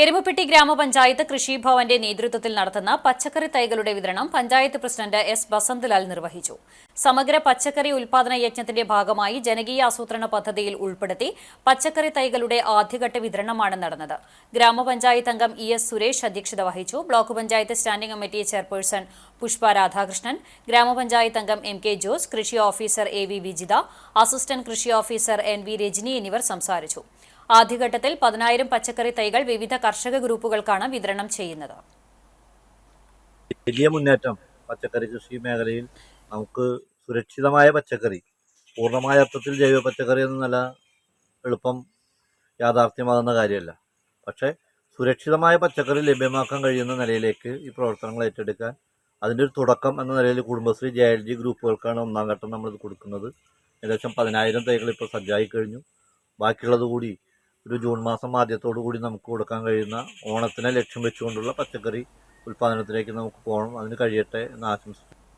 എരുമപ്പെട്ടി ഗ്രാമപഞ്ചായത്ത് കൃഷിഭവന്റെ നേതൃത്വത്തിൽ നടത്തുന്ന പച്ചക്കറി തൈകളുടെ വിതരണം പഞ്ചായത്ത് പ്രസിഡന്റ് എസ് ബസന്തലാൽ നിർവഹിച്ചു. സമഗ്ര പച്ചക്കറി ഉൽപാദന യജ്ഞത്തിന്റെ ഭാഗമായി ജനകീയ ആസൂത്രണ പദ്ധതിയിൽ ഉൾപ്പെടുത്തി പച്ചക്കറി തൈകളുടെ ആദ്യഘട്ട വിതരണമാണ് നടന്നത്. ഗ്രാമപഞ്ചായത്ത് അംഗം ഇ.എസ്. സുരേഷ് അധ്യക്ഷത വഹിച്ചു. Block panchayat standing committee chairperson Pushpa Radhakrishnan, ഗ്രാമപഞ്ചായത്ത് അംഗം എം കെ ജോസ്, കൃഷി officer A V Vijitha, assistant കൃഷി ഓഫീസർ എൻ വി രജനി എന്നിവർ സംസാരിച്ചു. ആദ്യഘട്ടത്തിൽ 10,000 പച്ചക്കറി തൈകൾ വിവിധ കർഷക ഗ്രൂപ്പുകൾക്കാണ് വിതരണം ചെയ്യുന്നത്. വലിയ മുന്നേറ്റം പച്ചക്കറി കൃഷി മേഖലയിൽ നമുക്ക് സുരക്ഷിതമായ പച്ചക്കറി, പൂർണ്ണമായ അർത്ഥത്തിൽ ജൈവ പച്ചക്കറി എന്ന നില എളുപ്പം യാഥാർത്ഥ്യമാകുന്ന കാര്യമല്ല. പക്ഷേ സുരക്ഷിതമായ പച്ചക്കറി ലഭ്യമാക്കാൻ കഴിയുന്ന നിലയിലേക്ക് ഈ പ്രവർത്തനങ്ങൾ ഏറ്റെടുക്കാൻ അതിൻ്റെ ഒരു തുടക്കം എന്ന നിലയിൽ കുടുംബശ്രീ JLG ഗ്രൂപ്പുകൾക്കാണ് ഒന്നാം ഘട്ടം നമ്മളിത് കൊടുക്കുന്നത്. ഏകദേശം 10,000 തൈകൾ ഇപ്പോൾ സജ്ജായി കഴിഞ്ഞു. ബാക്കിയുള്ളത് കൂടി ഒരു ജൂൺ മാസം ആദ്യത്തോടു കൂടി നമുക്ക് കൊടുക്കാൻ കഴിയുന്ന ഓണത്തിനെ ലക്ഷ്യം വെച്ചുകൊണ്ടുള്ള പച്ചക്കറി ഉൽപ്പാദനത്തിലേക്ക് നമുക്ക് പോകണം. അതിന് കഴിയട്ടെ എന്ന് ആശംസിക്കുന്നു.